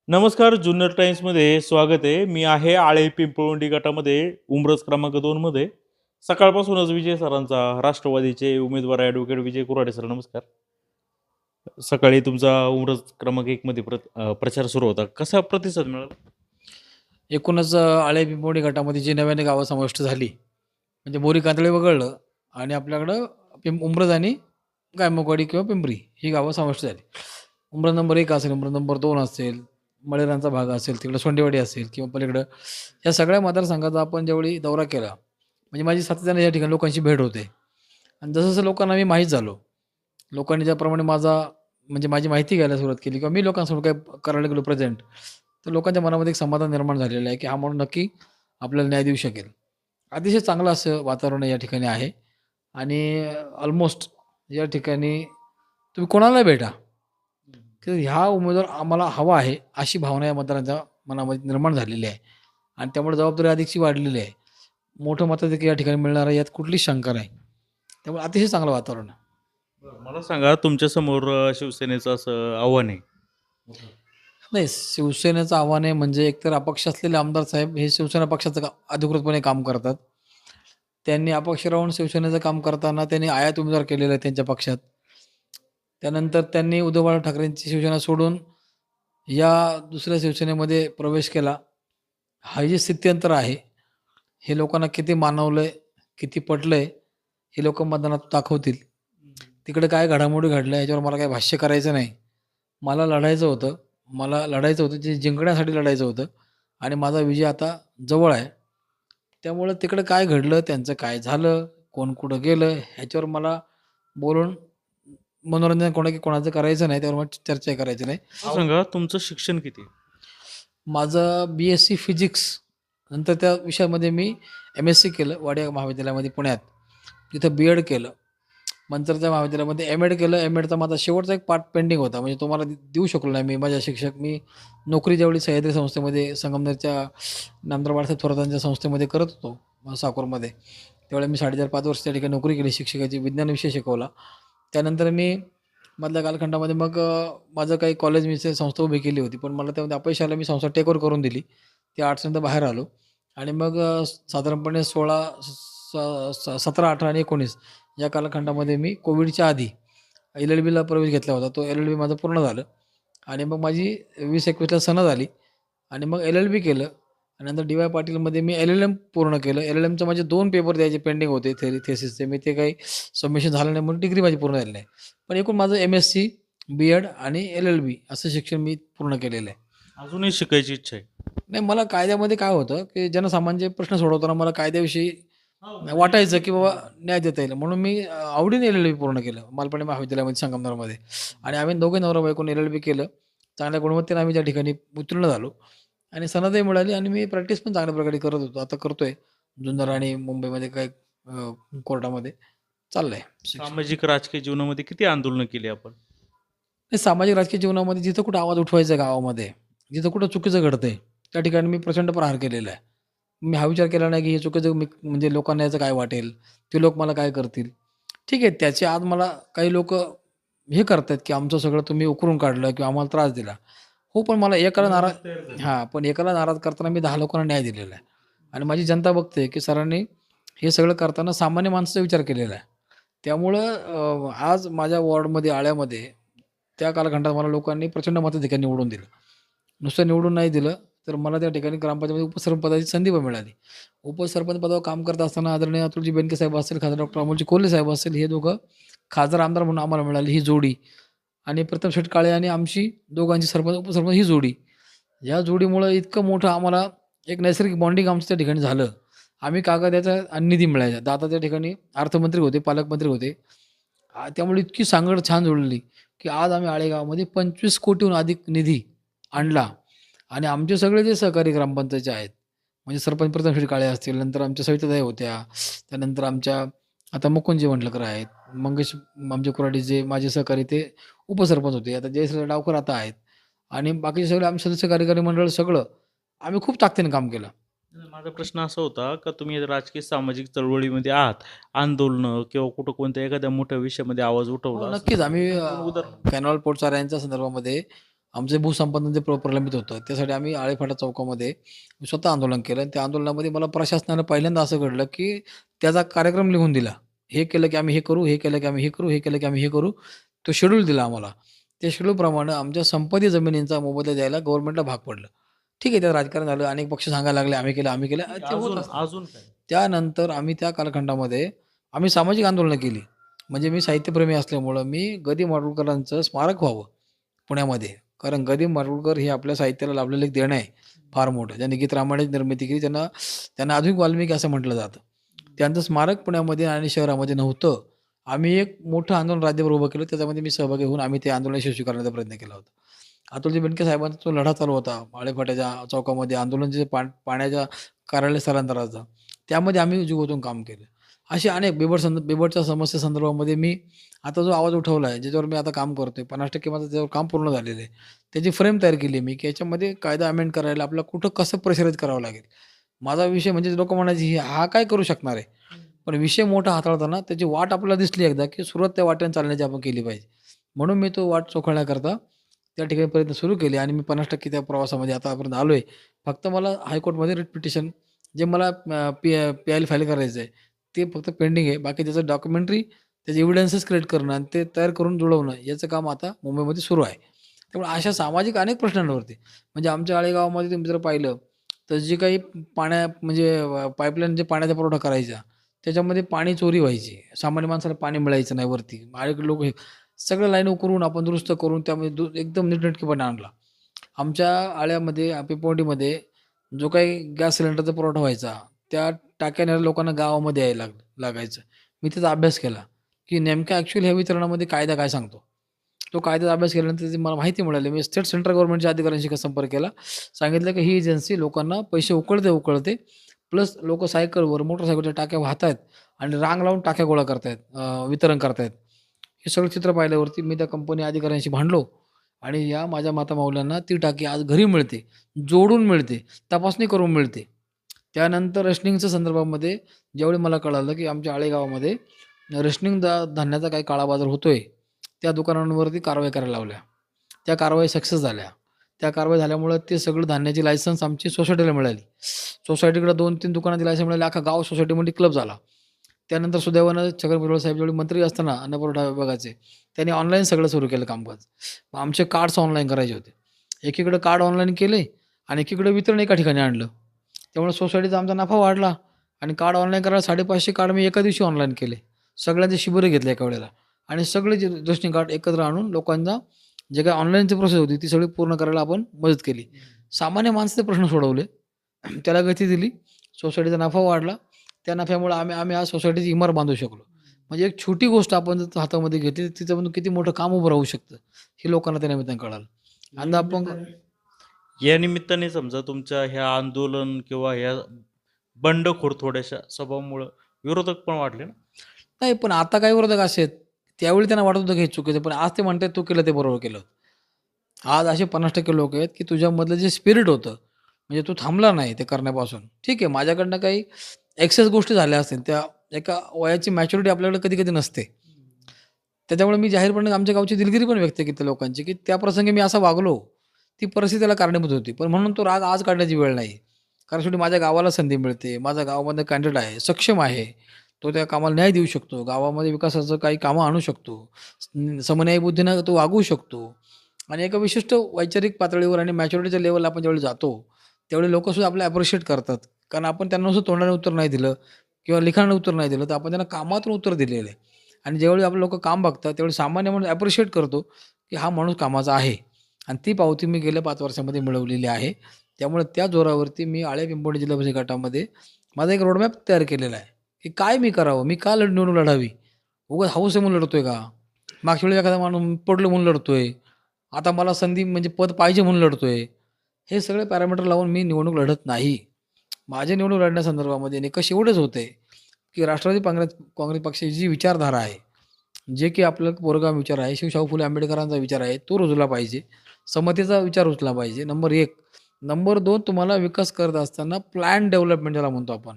नमस्कार. जुन्नर टाइम्समध्ये स्वागत आहे. मी आहे आळे पिंपळवंडी गटामध्ये उमरस क्रमांक 2 मध्ये. सकाळपासूनच विजय सरांचा राष्ट्रवादीचे उमेदवार ॲडव्होकेट विजय कुऱ्हाडे सर नमस्कार. सकाळी तुमचा उमरस क्रमांक 1 मध्ये प्रचार सुरू होता. कसा प्रतिसाद मिळाला? एकूणच आळे पिंपवणी गटामध्ये जी नव्याने गावं समाविष्ट झाली, म्हणजे बोरी कांदळे वगळलं आणि आपल्याकडं उमरज आणि गायमुखवाडी किंवा पिंपरी ही गावं समाविष्ट झाली. उमरज नंबर 1 असेल, उमरज नंबर 2 असेल, मळेरांचा भाग असेल, तिकडं सोंडेवाडी असेल किंवा पलीकडं या सगळ्या मतदारसंघाचा आपण ज्यावेळी दौरा केला, म्हणजे माझी सातत्याने या ठिकाणी लोकांशी भेट होते आणि जसं लोकांना मी माहीत झालो, लोकांनी ज्याप्रमाणे म्हणजे माझी माहिती घ्यायला सुरुवात केली किंवा मी लोकांसमोर काय करायला गेलो प्रेझेंट, तर लोकांच्या मनामध्ये एक समाधान निर्माण झालेलं आहे, की हा माणूस नक्की आपल्याला न्याय देऊ शकेल. अतिशय चांगलं असं वातावरण या ठिकाणी आहे आणि ऑलमोस्ट या ठिकाणी तुम्ही कोणाला भेटा, की ह्या उमेदवार आम्हाला हवा आहे, अशी भावना या मतदारांच्या मनामध्ये निर्माण झालेली आहे आणि त्यामुळे जबाबदारी अधिकची वाढलेली आहे. मोठं मताधिक्य या ठिकाणी मिळणार आहे यात कुठलीच शंका नाही. त्यामुळे अतिशय चांगलं वातावरण आहे. मला सांगा तुमच्यासमोर शिवसेनेचं असं आव्हान आहे. नाही, शिवसेनेचं आव्हान आहे म्हणजे एकतर अपक्ष असलेले आमदार साहेब हे शिवसेना पक्षाचं अधिकृतपणे काम करतात. त्यांनी अपक्ष राहून शिवसेनेचं काम करताना त्यांनी आयात उमेदवार केलेला आहे त्यांच्या पक्षात. त्यानंतर त्यांनी उद्धव बाळासाहेब ठाकरेंची शिवसेना सोडून या दुसऱ्या शिवसेनेमध्ये प्रवेश केला. हा जे स्थित्यंतर आहे, हे लोकांना किती मानवलंय, किती पटलंय, हे लोकं मतदानात दाखवतील. तिकडे काय घडामोडी घडल्या याच्यावर मला काही भाष्य करायचं नाही. मला लढायचं होतं, जे जिंकण्यासाठी लढायचं होतं आणि माझा विजय आता जवळ आहे. त्यामुळं तिकडं काय घडलं, त्यांचं काय झालं, कोण कुठं गेलं, ह्याच्यावर मला बोलून मनोरंजन कोणाचं करायचं नाही, त्यावर मला चर्चा करायची नाही. मला सांगा तुमचं शिक्षण किती आहे? माझं BSc फिजिक्स नंतर त्या विषयामध्ये मी MSc केलं वाडिया महाविद्यालयामध्ये पुण्यात. तिथं B.Ed केलं. मंतरच्या महाविद्यालयामध्ये M.Ed केलं. M.Edचा माझा शेवटचा एक पार्ट पेंडिंग होता. म्हणजे तो मला देऊ शकलो नाही मी. माझ्या शिक्षक मी नोकरी ज्यावेळी सह्याद्री संस्थेमध्ये संगमनेरच्या नामदार बाळासाहेब थोरातांच्या संस्थेमध्ये करत होतो साकोरमध्ये. त्यावेळेला मी 5.5 वर्ष त्या ठिकाणी नोकरी केली शिक्षकाची. विज्ञान विषय शिकवला. त्यानंतर मी मधल्या कालखंडामध्ये मग माझं काही कॉलेज मी संस्था उभी केली होती. पण मला त्यामध्ये अपयश आलं. मी संस्था टेक ओव्हर करून दिली. ती 8 बाहेर आलो आणि मग साधारणपणे 17, 18 आणि 19 या कालखंडामध्ये मी कोविडच्या आधी LLBला प्रवेश घेतला होता. तो LLB माझं पूर्ण झालं आणि मग माझी 20-21ला सनद आली आणि मग LLB केलं आणि नंतर DY पाटीलमध्ये मी LLM पूर्ण केलं. LLMचं माझे 2 पेपर द्यायचे पेंडिंग होते थेसिसचे. मी ते काही सबमिशन झालं नाही म्हणून डिग्री माझी पूर्ण झाली नाही. पण एकूण माझं MSc, B.Ed आणि LLB असं शिक्षण मी पूर्ण केलेलं आहे. अजूनही शिकायची इच्छा आहे? नाही, मला कायद्यामध्ये काय होतं, की जनसामान्यांचे प्रश्न सोडवताना मला कायद्याविषयी वाटायचं, की बाबा न्याय देता येईल. म्हणून मी आवडीने LLB पूर्ण केलं. मालपाणी महाविद्यालयामध्ये संगमनेरमध्ये आणि आम्ही दोघे नवरा-बायकोने LLB केलं. चांगल्या गुणवत्तेने आम्ही त्या ठिकाणी उत्तीर्ण झालो आणि सनदही मिळाली आणि मी प्रॅक्टिस पण चांगल्या प्रकारे करत होतो. आता करतोय. जुन्नर आणि मुंबईमध्ये काही कोर्टामध्ये चाललंय शिक्षण. सामाजिक राजकीय जीवनामध्ये किती आंदोलनं केली आपण? नाही, सामाजिक राजकीय जीवनामध्ये जिथं कुठं आवाज उठवायचा आहे गावामध्ये, जिथं कुठं चुकीचं घडतंय, त्या ठिकाणी मी प्रचंड प्रहार केलेला आहे. मी हा विचार केला नाही, की हे चुकीचं म्हणजे लोकांना याचं काय वाटेल? ते लोक मला काय करतील? ठीक आहे, त्याचे आज मला काही लोकं हे करतायत, की आमचं सगळं तुम्ही उकरून काढलं किंवा आम्हाला त्रास दिला. हो, पण मला एकाला पण एकाला नाराज करताना मी 10 लोकांना न्याय दिलेला आहे आणि माझी जनता बघते, की सरांनी हे सगळं करताना सामान्य माणसाचा विचार केलेला आहे. त्यामुळं आज माझ्या वॉर्डमध्ये, आळ्यामध्ये त्या कालखंडात मला लोकांनी प्रचंड मताधिक्याने निवडून दिलं. नुसतं निवडून नाही दिलं, तर मला त्या ठिकाणी ग्रामपंचायतीमध्ये उपसरपंच पदाची संधी पण मिळाली. उपसरपंच पदावर काम करत असताना आदरणीय अतुलजी बेनके साहेब असतील, खासदार डॉक्टर अमोलजी कोल्हे साहेब असतील, हे दोघं खासदार आमदार म्हणून आम्हाला मिळाली ही जोडी आणि प्रताप शेठ काळे आणि आमची दोघांची सरपंच उपसरपंच ही जोडी. या जोडीमुळं इतकं मोठं आम्हाला एक नैसर्गिक बॉन्डिंग आमचं त्या ठिकाणी झालं. आम्ही कागदाचा आणि निधी मिळायचा. दादा त्या ठिकाणी अर्थमंत्री होते, पालकमंत्री होते. त्यामुळे इतकी सांगड छान जुळली, की आज आम्ही आळे गावामध्ये 25 कोटीहून अधिक निधी आणला आणि आमचे सगळे जे सहकारी ग्रामपंचायतचे आहेत, म्हणजे सरपंच प्रथम काळे असतील, नंतर आमच्या सविताताई होत्या, त्यानंतर आमच्या आता मुकुंदजी वंडलकर आहेत, मंगेश आमचे कुऱ्हाडी जे माझे सहकारी ते उपसरपंच होते, आता जयश्री डावकर आता आहेत आणि बाकीचे सगळे आम्ही सदस्य कार्यकारी मंडळ सगळं आम्ही खूप ताकदीने काम केलं. माझा प्रश्न असा होता का तुम्ही राजकीय सामाजिक चळवळीमध्ये आहात, आंदोलनं किंवा कुठं कोणत्या एखाद्या मोठ्या विषयामध्ये आवाज हो, उठवला असेल? नक्कीच आम्ही दोन उदाहरण. कॅनॉल पोर्टचाऱ्यांच्या संदर्भामध्ये आमचे भूसंपादन जे प्रलंबित होतं त्यासाठी आम्ही आळेफाटा चौकामध्ये स्वतः आंदोलन केलं आणि त्या आंदोलनामध्ये मला प्रशासनानं पहिल्यांदा असं घडलं की त्याचा कार्यक्रम लिहून दिला. हे केलं की आम्ही हे करू, हे केलं की आम्ही हे करू, हे केलं की आम्ही हे करू. तो शेड्यूल दिला आम्हाला. त्या शेड्यूलप्रमाणे आमच्या संपत्ती जमिनींचा मोबदला द्यायला गव्हर्नमेंटला भाग पडलं. ठीक आहे, त्यात राजकारण झालं. अनेक पक्ष सांगायला लागले, आम्ही केलं, आम्ही केलं. ते होत अजून असतं. अजून काय? त्यानंतर आम्ही त्या कालखंडामध्ये आम्ही सामाजिक आंदोलनं केली. म्हणजे मी साहित्यप्रेमी असल्यामुळं मी ग. दी. माडगूळकरांचं स्मारक व्हावं पुण्यामध्ये. कारण ग. दी. माडगूळकर हे आपल्या साहित्याला लाभलेलं एक देणं आहे फार मोठं. ज्यांनी गीत रामायणाची निर्मिती केली. त्यांना आधुनिक वाल्मिकी असं म्हटलं जातं. त्यांचं स्मारक पुण्यामध्ये आणि शहरामध्ये नव्हतं. आम्ही एक मोठं आंदोलन राज्यभर उभं केलं. त्याच्यामध्ये मी सहभागी होऊन आम्ही ते आंदोलन यशस्वी करण्याचा प्रयत्न केला होता. अतुलजी बेनके साहेबांचा तो लढा चालू होता. आळेफाट्याच्या चौकामध्ये आंदोलन जे पाण्याच्या कार्यालय स्थलांतराचा, त्यामध्ये आम्ही जीव काम केलं. असे अनेक बिबटच्या समस्ये संदर्भामध्ये मी आता जो आवाज उठवला आहे, ज्याच्यावर मी आता काम करतोय, 50% माझं त्याच्यावर काम पूर्ण झालेलं आहे. त्याची फ्रेम तयार केली मी, की याच्यामध्ये कायदा अमेंड करायला आपल्याला कुठं कसं प्रेशराईज करावं लागेल. माझा विषय म्हणजे लोकं म्हणायचे, हा काय करू शकणार आहे? पण विषय मोठा हाताळताना त्याची वाट आपल्याला दिसली एकदा, की सुरुवात त्या वाटेने चालण्याची आपण केली पाहिजे. म्हणून मी तो वाट चोखळण्याकरता त्या ठिकाणी प्रयत्न सुरू केले आणि मी 50% त्या प्रवासामध्ये आतापर्यंत आलो आहे. फक्त मला हायकोर्टमध्ये रिट पिटिशन जे मला पी-आय-एल फाईल करायचं आहे, ते फक्त पेंडिंग आहे. बाकी त्याचं डॉक्युमेंटरी, त्याचे एव्हिडन्सेस क्रिएट करणं आणि ते तयार करून जुळवणं याचं काम आता मुंबईमध्ये सुरू आहे. त्यामुळे अशा सामाजिक अनेक प्रश्नांवरती म्हणजे आमच्या आळे गावामध्ये तुम्ही जर पाहिलं, तर जे काही म्हणजे पाईपलाईन जे पाण्याचा पुरवठा करायचा, त्याच्यामध्ये पाणी चोरी व्हायची. सामान्य माणसाला पाणी मिळायचं नाही वरती. आळेकडे लोक सगळं लाईन करून आपण दुरुस्त करून त्यामध्ये एकदम नीटनेटकेपणा आणला. आमच्या आळ्यामध्ये पिंपवंडीमध्ये जो काही गॅस सिलेंडरचा पुरवठा व्हायचा, त्या टाक्याने लोकांना गावामध्ये यायला लागायचं. मी त्याचा अभ्यास केला, की नेमक्या ॲक्चुअली ह्या वितरणामध्ये कायदा काय सांगतो. तो कायद्याचा अभ्यास केल्यानंतर त्याची मला माहिती मिळाली. मी स्टेट सेंट्रल गव्हर्नमेंटच्या अधिकाऱ्यांशी संपर्क केला. सांगितलं, की ही एजन्सी लोकांना पैसे उकळते प्लस लोकं सायकलवर, मोटरसायकलच्या टाक्या वाहतायत आणि रांग लावून टाक्या गोळा करतायत, वितरण करतायत. हे सगळं चित्र पाहिल्यावरती मी त्या कंपनी अधिकाऱ्यांशी भांडलो आणि या माझ्या मातामाऊल्यांना ती टाकी आज घरी मिळते, जोडून मिळते, तपासणी करून मिळते. त्यानंतर रेशनिंगच्या संदर्भामध्ये ज्यावेळी मला कळालं, की आमच्या आळे गावामध्ये रेशनिंग धान्याचा काही काळाबाजार होतोय, त्या दुकानांवरती कारवाई करायला लावल्या. त्या कारवाई सक्सेस झाल्या. त्या कारवाई झाल्यामुळं ते सगळं धान्याची लायसन्स आमची सोसायटीला मिळाली. सोसायटीकडे 2-3 दुकानाची लायसन्स मिळाली. अख्खा गाव सोसायटीमध्ये क्लब झाला. त्यानंतर सुदैवानं छगन भुजबळ साहेब ज्यावेळी मंत्री असताना अन्न पुरवठा विभागाचे, त्यांनी ऑनलाईन सगळं सुरू केलं कामकाज. मग आमचे कार्ड्स ऑनलाईन करायचे होते. एकीकडे कार्ड ऑनलाईन केले आणि एकीकडे वितरण एका ठिकाणी आणलं. त्यामुळे सोसायटीचा आमचा नफा वाढला आणि कार्ड ऑनलाईन करायला 550 कार्ड मी एका दिवशी ऑनलाईन केले. सगळ्यांचे शिबिरं घेतले एका वेळेला आणि सगळे जे रेशनिंग कार्ड एकत्र आणून लोकांना जे काही ऑनलाईनची प्रोसेस होती ती सगळी पूर्ण करायला आपण मदत केली. सामान्य माणसाचे प्रश्न सोडवले. त्याला गती दिली. सोसायटीचा नफा वाढला. त्या नफ्यामुळे आम्ही आज सोसायटीची इमारत बांधू शकलो. म्हणजे एक छोटी गोष्ट आपण जर हातामध्ये घेतली, तिच्यामधून किती मोठं काम उभं राहू शकतं, हे लोकांना त्या निमित्तानं कळालं. आणि आपण या निमित्ताने समजा तुमच्या ह्या आंदोलन किंवा ह्या बंडखोर थोड्याशा स्वभावामुळं विरोधक पण वाढले ना? नाही, पण आता काही विरोधक असे आहेत, त्यावेळी त्यांना वाटत होतं की हे चुकीचं, पण आज ते म्हणतात तू केलं ते बरोबर केलं. आज असे 50% लोक आहेत, की तुझ्यामधलं जे स्पिरिट होतं, म्हणजे तू थांबला नाही ते करण्यापासून. ठीक आहे, माझ्याकडनं काही एक्सेस गोष्टी झाल्या असतील, त्या एका वयाची मॅच्युरिटी आपल्याकडे कधी-कधी नसते. त्याच्यामुळे मी जाहीरपणे आमच्या गावची दिलगिरी पण व्यक्त केली त्या लोकांची, की त्या प्रसंगी मी असा वागलो, ती परिस्थिती त्याला कारणीभूत होती. पण म्हणून तो राग आज काढण्याची वेळ नाही. कारण शेवटी माझ्या गावाला संधी मिळते. माझा गावामध्ये कॅन्डिडेट आहे, सक्षम आहे. तो त्या कामाला न्याय देऊ शकतो. गावामध्ये विकासाचं काही कामं आणू शकतो. समन्यायी बुद्धीनं तो वागवू शकतो. आणि एका विशिष्ट वैचारिक पातळीवर आणि मॅच्युरिटीच्या लेव्हलला आपण ज्यावेळी जातो, त्यावेळी लोकंसुद्धा आपल्याला ॲप्रिशिएट करतात. कारण आपण त्यांना नुसतं तोंडाने उत्तर नाही दिलं किंवा लिखाणाने उत्तर नाही दिलं, तर आपण त्यांना कामातून उत्तर दिलेलं आहे. आणि ज्यावेळी आपले लोकं काम बघतात, त्यावेळी सामान्य माणूस ॲप्रिशिएट करतो, की हा माणूस कामाचा आहे. आणि ती पावती मी गेल्या 5 वर्षामध्ये मिळवलेली आहे. त्यामुळे त्या जोरावरती मी आळे-पिंपळणे जिल्हा परिषद गटामध्ये माझा एक रोडमॅप तयार केलेला आहे, की काय मी करावं? मी का निवडणूक लढावी? उगाच हौस आहे म्हणून लढतोय का? मागच्या वेळेस एखादा माणूस पडलो म्हणून लढतोय. आता मला संधी म्हणजे पद पाहिजे म्हणून लढतोय. हे सगळे पॅरामीटर लावून मी निवडणूक लढत नाही. माझे निवडणूक लढण्यासंदर्भामध्ये निकष एवढेच होते, की राष्ट्रवादी काँग्रेस पक्षाची जी विचारधारा आहे, जे की आपलं पुरोगामी विचार आहे, शिवशाहू फुले आंबेडकरांचा विचार आहे, तो रुजला पाहिजे. समतेचा विचार रुजला पाहिजे. नंबर 1. नंबर 2, तुम्हाला विकास करत असताना प्लॅन डेव्हलपमेंट ज्याला म्हणतो आपण.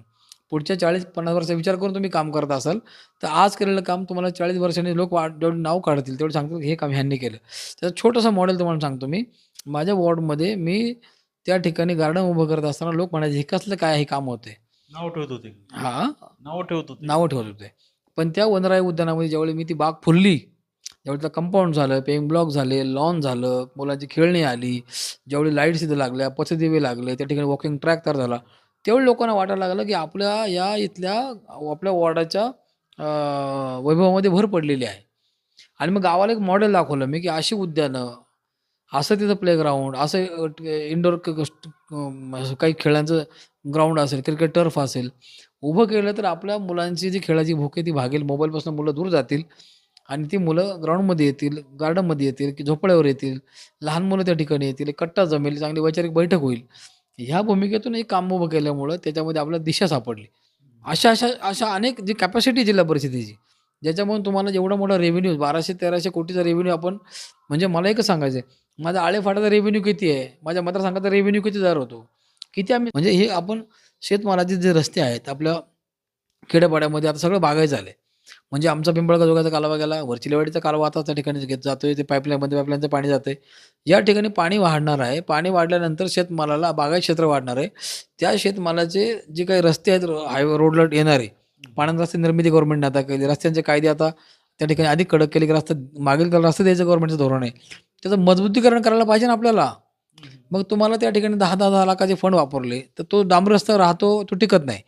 पुढच्या 40-50 वर्षाचा विचार करून तुम्ही काम करत असाल, तर आज केलेलं काम तुम्हाला 40 वर्षांनी लोक जेवढे नाव काढतील, तेवढे सांगतील हे काम ह्यांनी केलं. त्याचं छोटंसं मॉडेल तुम्हाला सांगतो मी. माझ्या वॉर्डमध्ये मी त्या ठिकाणी गार्डन उभं करत असताना लोक म्हणायचे, "हे कसलं काय हे काम होते?" नाव ठेवत होते. हां, नाव ठेवत होते. नावं ठेवत होते. पण त्या वनराई उद्यानामध्ये ज्यावेळी मी ती बाग फुलली, ज्यावेळी त्याचं कंपाऊंड झालं, पेइंग ब्लॉक झाले, लॉन झालं, मुलांची खेळणी आली, ज्यावेळी लाईट्स तिथे लागल्या, पथदिवे लागले, त्या ठिकाणी वॉकिंग ट्रॅक तयार झाला, त्यावेळी लोकांना वाटायला लागलं, की आपल्या या इथल्या आपल्या वॉर्डाच्या वैभवामध्ये भर पडलेली आहे. आणि मग गावाला एक मॉडेल दाखवलं मी, की अशी उद्यानं, असं तिथं प्लेग्राऊंड, असं इनडोअर असं काही खेळांचं ग्राउंड असेल, क्रिकेट टर्फ असेल, उभं केलं तर आपल्या मुलांची जी खेळाची भूक आहे ती भागेल. मोबाईलपासून मुलं दूर जातील आणि ती मुलं ग्राउंडमध्ये येतील, गार्डनमध्ये येतील, की झोपाळ्यावर येतील. लहान मुलं त्या ठिकाणी येतील, एक कट्टा जमेल, चांगली वैचारिक बैठक होईल. ह्या भूमिकेतून एक काम उभं केल्यामुळं त्याच्यामध्ये आपल्याला दिशा सापडली. अशा अनेक जी कॅपॅसिटी जिल्हा परिषदेची, ज्याच्यामुळे तुम्हाला एवढा मोठा रेव्हेन्यू 1200-1300 कोटीचा रेव्हेन्यू आपण म्हणजे मला एकच सांगायचं आहे, माझा आळेफाटाचा रेव्हेन्यू किती आहे? माझ्या मतदारसंघाचा रेव्हेन्यू किती तयार होतो? किती आम्ही म्हणजे हे आपण शेतमालाचे जे रस्ते आहेत आपल्या खेड्यापाड्यामध्ये आता सगळं बागायचं झालंय. म्हणजे आमचा पिंपळगाव कालवा गेला, वरचिलेवाडीचा कालवा आता त्या ठिकाणी घेत जातोय. ते पाईपलाईनचं पाणी जातंय. या ठिकाणी पाणी वाढणार आहे. पाणी वाढल्यानंतर शेतमालाला बागायत क्षेत्र वाढणार आहे. त्या शेतमालाचे जे काही रस्ते आहेत हायवे रोडला येणारे, पाण्यात रस्ते निर्मिती गव्हर्नमेंटने आता केली. रस्त्यांचे कायदे आता त्या ठिकाणी अधिक कडक केले, की रस्ता मागेल त्याला रस्ते द्यायचं गव्हर्नमेंटचं धोरण आहे. त्याचं मजबूतीकरण करायला पाहिजे ना आपल्याला. मग तुम्हाला त्या ठिकाणी 10-10 लाखाचे फंड वापरले, तर तो डांबरी रस्ता राहतो, तो टिकत नाही.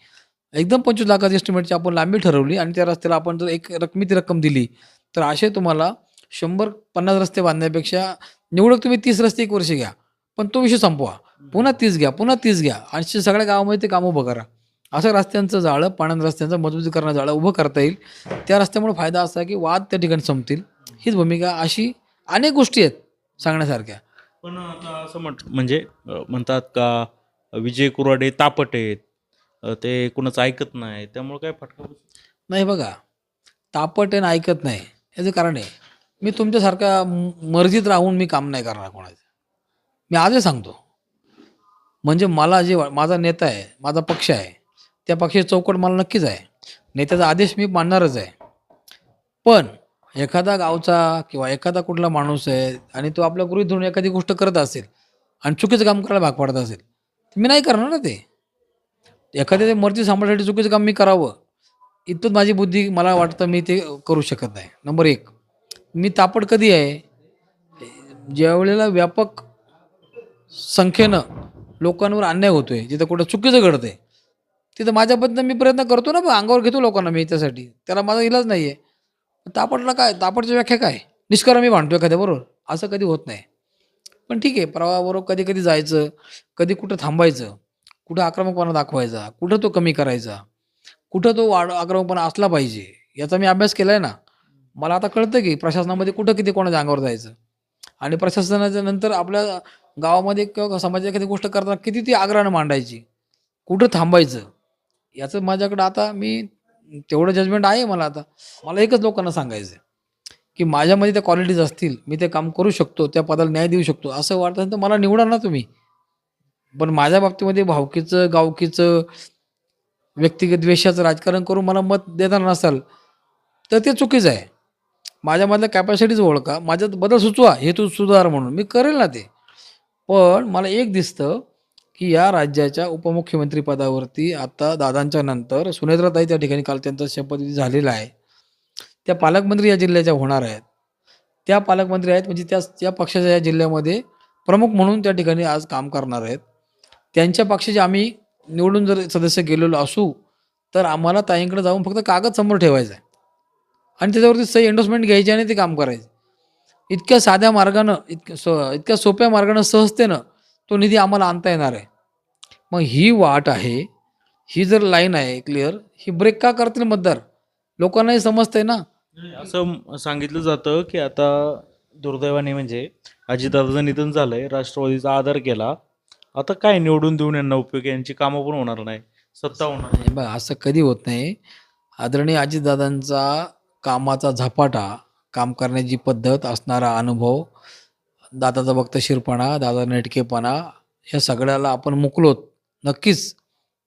एकदम 25 लाखाची एस्टिमेटची आपण लांबी ठरवली आणि त्या रस्त्याला आपण जर एक रकमी रक्कम दिली, तर असे तुम्हाला 100-50 रस्ते बांधण्यापेक्षा निवडक तुम्ही 30 रस्ते 1 वर्ष घ्या. पण तो विषय संपवा. पुन्हा 30 घ्या, पुन्हा 30 घ्या आणि सगळ्या गावामध्ये ते काम उभं करा. असं रस्त्यांचं जाळं, पाण्याचं रस्त्यांचं मजबूतीकरणाचं जाळं उभं करता येईल. त्या रस्त्यामुळे फायदा असा की वाद त्या ठिकाणी संपतील. हीच भूमिका अशी अनेक गोष्टी आहेत सांगण्यासारख्या. पण आता असं म्हणजे म्हणतात का विजय कुराडे तापट आहेत. ते कुणाचं ऐकत नाही. त्यामुळे काय फटका बसतो? नाही बघा, तापट आहे आणि ऐकत नाही, याचं कारण आहे, मी तुमच्यासारख्या मर्जीत राहून मी काम नाही करणार कोणाचं. मी आजही सांगतो. म्हणजे मला जे माझा नेता आहे, माझा पक्ष आहे, त्या पक्षाची चौकट मला नक्कीच आहे. नेत्याचा आदेश मी मानणारच आहे. पण एखादा गावचा किंवा एखादा कुठला माणूस आहे आणि तो आपल्या गृहीत धरून एखादी गोष्ट करत असेल आणि चुकीचं काम करायला भाग पडत असेल, तर मी नाही करणार ना ते. एखाद्याच्या मर्जी सांभाळण्यासाठी चुकीचं काम मी करावं, इथून माझी बुद्धी मला वाटतं मी ते करू शकत नाही. नंबर 1, मी तापट कधी आहे? ज्यावेळेला व्यापक संख्येनं लोकांवर अन्याय होतोय, जिथं कुठं चुकीचं घडतंय, तिथं माझ्या पद्धतीनं मी प्रयत्न करतो ना, मग अंगावर घेतो लोकांना मी त्यासाठी. त्याला माझा इलाज नाही आहे. तापटला काय? तापटची व्याख्या काय? निष्कारण मी भांडतोय एखाद्याबरोबर? असं कधी होत नाही. पण ठीक आहे, प्रवाहाबरोबर कधी-कधी जायचं, कधी कुठं थांबायचं, कुठं आक्रमकपणा दाखवायचा, कुठं तो कमी करायचा, कुठं तो आक्रमकपणा असला पाहिजे, याचा मी अभ्यास केलाय ना. मला आता कळतं की प्रशासनामध्ये कुठं किती कोणाच्या अंगावर जायचं आणि प्रशासनाच्या नंतर आपल्या गावामध्ये किंवा समाजात एखादी गोष्ट करताना किती ती आग्रहानं मांडायची, कुठं थांबायचं, याचं माझ्याकडं आता मी तेवढं जजमेंट आहे मला आता. मला एकच लोकांना सांगायचं आहे, की माझ्यामध्ये त्या क्वालिटीज असतील, मी ते काम करू शकतो, त्या पदाला न्याय देऊ शकतो, असं वाटत असेल तर मला निवडा ना तुम्ही. पण माझ्या बाबतीमध्ये भावकीचं, गावकीचं, व्यक्तिगत द्वेषाचं राजकारण करून मला मत देणार नसाल, तर ते चुकीचं आहे. माझ्यामधल्या कॅपॅसिटीज ओळखा, माझ्यात बदल सुचवा, हेतू सुधार म्हणून. मी करेल ना ते. पण मला एक दिसतं, की या राज्याच्या उपमुख्यमंत्री पदावरती आता दादांच्या नंतर सुनेत्राताई त्या ठिकाणी काल त्यांचा शपथविधी झालेला आहे. त्या पालकमंत्री या जिल्ह्याच्या होणार आहेत. त्या पालकमंत्री आहेत म्हणजे त्या पक्षाच्या या जिल्ह्यामध्ये प्रमुख म्हणून त्या ठिकाणी आज काम करणार आहेत. त्यांच्या पक्षाचे आम्ही निवडून जर सदस्य गेलेलो असू, तर आम्हाला ताईंकडे जाऊन फक्त कागद समोर ठेवायचा आहे आणि त्याच्यावरती सही एंडोर्समेंट घ्यायची आणि ते काम करायचं. इतक्या साध्या मार्गानं, इतक्या सोप्या मार्गानं, सहजतेनं तो निधी आम्हाला आणता येणार आहे. मग ही वाट आहे, ही जर लाईन आहे क्लिअर, ही ब्रेक का करतील मतदार? लोकांनाही समजतंय ना. असं सांगितलं जातं की आता दुर्दैवाने म्हणजे अजितदादाचं निधन झालंय, राष्ट्रवादीचा आदर केला. आता काय निवडून देऊन यांना उपयोग आहे? यांची कामं पण होणार नाही, सत्ता होणार नाही. हे बघा, असं कधी होत नाही. आदरणीय अजितदादांचा कामाचा झपाटा, काम करण्याची पद्धत, असणारा अनुभव, दादाचा वक्तशीरपणा, दादा नेटकेपणा, या सगळ्याला आपण मुकलोत. नक्कीच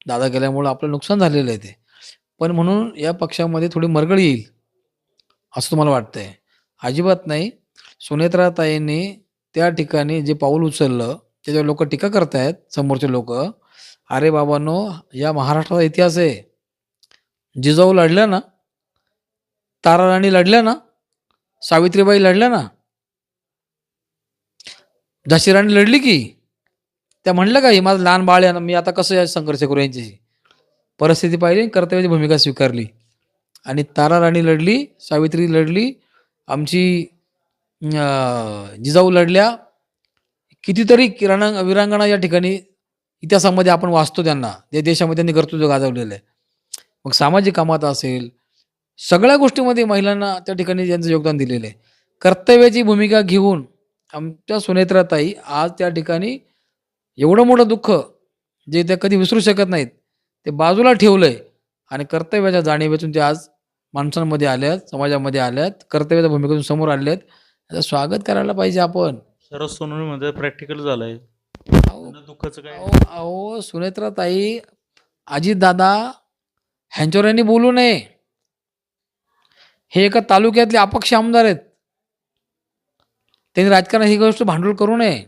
दादा गेल्यामुळं आपलं नुकसान झालेलं आहे ते. पण म्हणून या पक्षामध्ये थोडी मरगळ येईल, असं तुम्हाला वाटतंय? अजिबात नाही. सुनेत्राताईंनी त्या ठिकाणी जे पाऊल उचललं त्याच्यावर लोक टीका करतायत, समोरचे लोक. अरे बाबांनो, या महाराष्ट्राचा इतिहास आहे. जिजाऊ लढल्या ना, तारा राणी लढल्या ना, सावित्रीबाई लढल्या ना, झाशी राणी लढली की. त्या म्हणलं का, हे माझं लहान बाळ आहे ना, मी आता कसं या संघर्ष करू यांच्याशी. परिस्थिती पाहिली, कर्तव्याची भूमिका स्वीकारली आणि तारा राणी लढली, सावित्री लढली, आमची जिजाऊ लढल्या. कितीतरी वीरांगणा या ठिकाणी इतिहासामध्ये आपण वाचतो त्यांना, त्या देशामध्ये त्यांनी कर्तृत्व गाजवलेलं आहे. मग सामाजिक कामात असेल, सगळ्या गोष्टीमध्ये महिलांना त्या ठिकाणी त्यांचं योगदान दिलेलं आहे. कर्तव्याची भूमिका घेऊन आमच्या सुनेत्राताई आज त्या ठिकाणी एवढं मोठं दुःख जे त्या कधी विसरू शकत नाहीत ते बाजूला ठेवलंय आणि कर्तव्याच्या जाणीवेतून ते आज माणसांमध्ये आल्यात, समाजामध्ये आल्यात, कर्तव्याच्या भूमिकेतून समोर आल्यात. त्याचं स्वागत करायला पाहिजे आपण. शरद सोनवणे म्हणजे प्रॅक्टिकल झालंय. अहो त्यांना दुःखाचं काय? अहो अहो, सुनेत्राताई, अजितदादा ह्यांच्यावर यांनी बोलू नये. हे एका तालुक्यातले अपक्ष आमदार आहेत. त्यांनी राजकारणात ही गोष्ट भांडवल करू नये.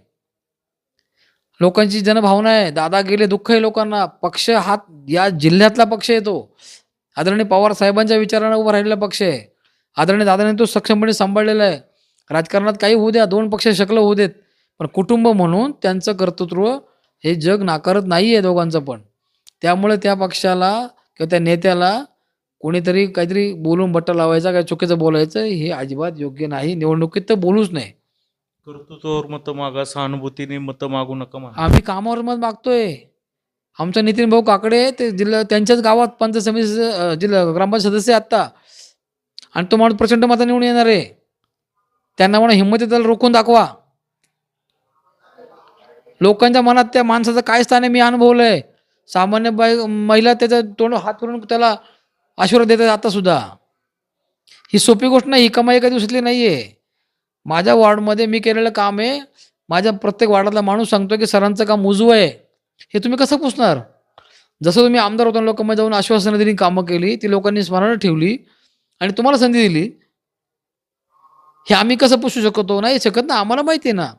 लोकांची जनभावना आहे. दादा गेले, दुःख आहे लोकांना. पक्ष हा या जिल्ह्यातला पक्ष आहे. तो आदरणीय पवार साहेबांच्या विचारानं उभा राहिलेला पक्ष आहे. आदरणीय दादाने तो सक्षमपणे सांभाळलेला आहे. राजकारणात काही होऊ द्या, दोन पक्ष शकलं होऊ देत, पण कुटुंब म्हणून त्यांचं कर्तृत्व हे जग नाकारत नाही आहे दोघांचं पण. त्यामुळे त्या पक्षाला किंवा त्या नेत्याला कोणीतरी काहीतरी बोलून बट्टा लावायचा, काय चुकीचं बोलायचं हे अजिबात योग्य नाही. निवडणुकीत तर बोलूच नाही. कर्तृत्वावर मतं मागा, सहानुभूतीने मतं मागू नका म्हणा. आम्ही कामावर मत मागतोय. आमचा नितीन भाऊ काकडे ते जिल्हा त्यांच्याच गावात पंचायत समिती जिल्हा ग्रामपंचायत सदस्य आहे आत्ता, आणि तो माणूस प्रचंड मता निवडून येणार आहे. त्यांना म्हणा हिंमत त्याला रोखून दाखवा. लोकांच्या मनात त्या माणसाचं काय स्थान आहे मी अनुभवलंय. सामान्य महिला त्याचा तोंड हात करून त्याला आशीर्वाद देतात आता सुद्धा. ही सोपी गोष्ट नाही, ही कमाई एका दिवसातली नाही आहे. माझ्या वॉर्डमध्ये मी केलेलं काम आहे. माझ्या प्रत्येक वार्डातला माणूस सांगतो की सरांचं काम उजवं आहे. हे तुम्ही कसं पुसणार? जसं तुम्ही आमदार होता लोकांमध्ये जाऊन आश्वासनं दिली, कामं केली, ती लोकांनी स्मरणात ठेवली आणि तुम्हाला संधी दिली, हे आम्ही कसं पुसू शकतो? नाही शकत ना. आम्हाला माहिती आहे ना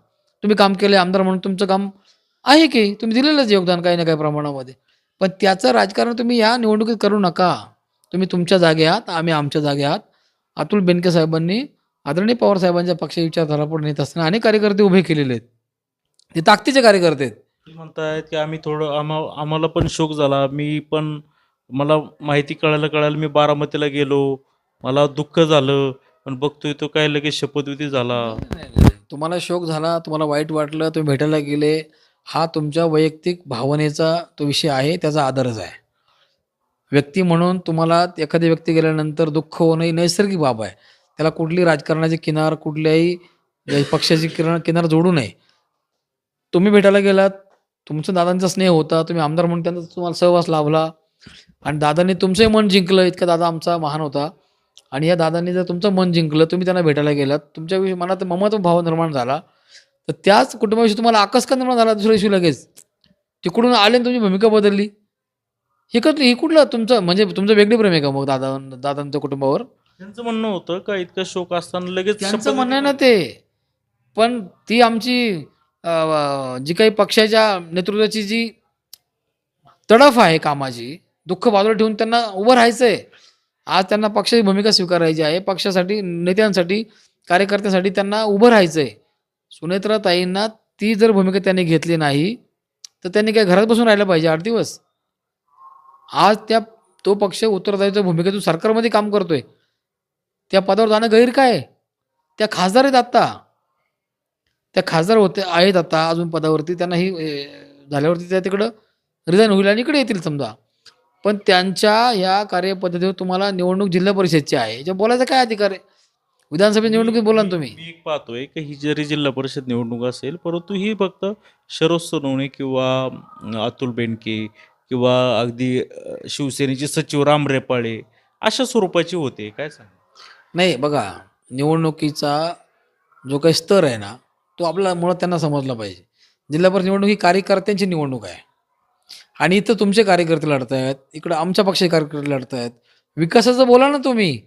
तुम्ही काम केलं, आमदार म्हणून तुमचं काम आहे की तुम्ही दिलेलंच योगदान काही ना काही प्रमाणामध्ये. पण त्याचं राजकारण तुम्ही या निवडणुकीत करू नका. तुम्ही तुमच्या जागे आहात, आम्ही आमच्या जागे आहात. अतुल बेनके साहेबांनी आदरणीय पवार साहेबांच्या पक्ष विचारधारा पुढे नेत असताना अनेक कार्यकर्ते उभे केलेले आहेत. ते ताकदीचे कार्यकर्ते आहेत. ते म्हणतायत की आम्ही थोडं आम्हाला पण शोक झाला. मी पण मला माहिती कळायला मी बारामतीला गेलो, मला दुःख झालं, पण बघतोय तो काय लगेच शपथविधी झाला. नाही. तुम्हाला शोक झाला, तुम्हाला वाईट वाटलं, तुम्ही भेटायला गेले, हा तुमच्या वैयक्तिक भावनेचा तो विषय आहे, त्याचा आदरच आहे. व्यक्ती म्हणून तुम्हाला एखादी व्यक्ती गेल्यानंतर दुःख होणं ही नैसर्गिक बाब आहे. त्याला कुठली राजकारणाची किनार, कुठल्याही पक्षाची किनार जोडू नये. तुम्ही भेटायला गेलात, तुमचा दादांचा स्नेह होता, तुम्ही आमदार म्हणून त्यांचा तुम्हाला सहवास लाभला आणि दादांनी तुमचंही मन जिंकलं. इतका दादा आमचा महान होता आणि या दादांनी जर तुमचं मन जिंकलं, तुम्ही त्यांना भेटायला गेलात, तुमच्या मनात ममत्व भाव निर्माण झाला, तर त्याच कुटुंबाविषयी तुम्हाला आकस का निर्माण झाला दुसऱ्या दिवशी लगेच? तिकडून आले आणि तुमची भूमिका बदलली. हे कुठलं तुमचं म्हणजे तुमचं वेगळी प्रेम आहे का मग दादांच्या कुटुंबावर? त्यांचं म्हणणं होतं का इतका शोक असताना लगेच त्यांचं म्हणणं आहे ना ते. पण ती आमची जी काही पक्षाच्या नेतृत्वाची जी तडफ आहे कामाची, दुःख बाजूला ठेवून त्यांना उभं राहायचंय. आज त्यांना पक्षाची भूमिका स्वीकारायची आहे. पक्षासाठी, नेत्यांसाठी, कार्यकर्त्यांसाठी त्यांना उभं राहायचंय. सुनेत्राताईंना ती जर भूमिका त्यांनी घेतली नाही तर त्यांनी काय घरात बसून राहिलं पाहिजे 8 दिवस? आज तो पक्ष उत्तरदायित्व भूमिकेतून सरकारमध्ये काम करतोय. त्या पदावर जाणं गैर काय? त्या खासदार आहेत आत्ता. त्या खासदार आहेत आता अजून पदावरती. त्यांना ही झाल्यावरती त्या तिकडं रिझाईन होईल आणि इकडे येतील समजा. पण त्यांच्या या कार्यपद्धतीवर तुम्हाला निवडणूक जिल्हा परिषदची आहे, याच्या बोलायचा काय अधिकार आहे? विधानसभा निवडणुकीत बोला ना तुम्ही. मी एक पाहतोय की ही जरी जिल्हा परिषद निवडणूक असेल, परंतु ही फक्त शरद सोनवणे किंवा अतुल बेनके किंवा अगदी शिवसेनेचे सचिव राम रेपाळे अशा स्वरूपाची होते. काय सांग? नाही बघा, निवडणुकीचा जो काही स्तर आहे ना, तो आपला मुळात त्यांना समजला पाहिजे. जिल्हा परिषद निवडणूक ही कार्यकर्त्यांची निवडणूक आहे आणि इथं तुमचे कार्यकर्ते लढत आहेत, इकडं आमच्या पक्षाचे कार्यकर्ते लढत आहेत. विकासाचं बोला ना तुम्ही.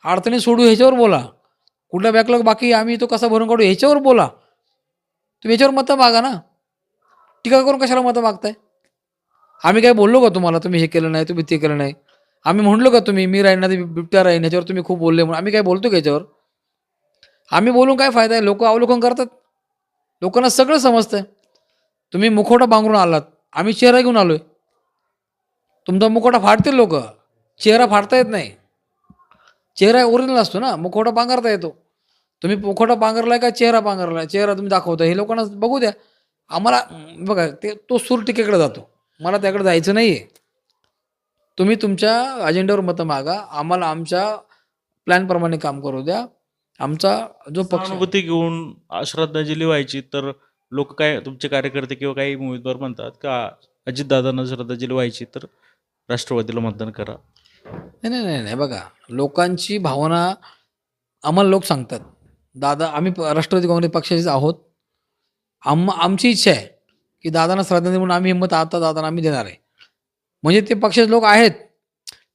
अडचणी सोडू ह्याच्यावर बोला. कुठला बॅकलॉग बाकी आम्ही तो कसा भरून काढू ह्याच्यावर बोला. तुम्ही याच्यावर मतं मागा ना. टीका करून कशाला मतं मागताय? आम्ही काय बोललो का तुम्हाला तुम्ही हे केलं नाही, तुम्ही ते केलं नाही? आम्ही म्हणलो का तुम्ही मी राहीन ना ते बिबट्या राहीन ह्याच्यावर तुम्ही खूप बोलले म्हणून आम्ही काय बोलतो का याच्यावर? आम्ही बोलून काय फायदा आहे? लोकं अवलोकन करतात. लोकांना सगळं समजतंय. तुम्ही मुखवटा पांघरून आलात. आम्ही चेहरा घेऊन आलोय. तुमचा मुखवटा फाडतील लोकं. चेहरा फाडता येत नाही. चेहरा ओरिजिनल असतो ना, मुखवटा पांघरता येतो. तुम्ही मुखवटा पांघरलाय का चेहरा पांघरलाय? चेहरा तुम्ही दाखवताय हे लोकांना बघू द्या. आम्हाला बघा तो सूर टीकेकडे जातो. मला त्याकडे जायचं नाहीये. तुम्ही तुमच्या अजेंड्यावर मतं मागा. आम्हाला आमच्या प्लॅनप्रमाणे काम करू द्या. आमचा जो पक्ष सहानुभूती घेऊन श्रद्धांजली व्हायची तर लोक काय तुमचे कार्यकर्ते किंवा काही उमेदवार म्हणतात का अजितदादांना श्रद्धांजली व्हायची तर राष्ट्रवादीला मतदान करा. नाही, नाही, नाही, नाही. बघा लोकांची भावना आम्हाला लोक सांगतात. दादा आम्ही राष्ट्रवादी काँग्रेस पक्षाचेच आहोत. आमची इच्छा आहे, की दादांना श्रद्धांजली म्हणून आम्ही हिंमत आता दादांना आम्ही देणार आहे. म्हणजे ते पक्षाचे लोक आहेत.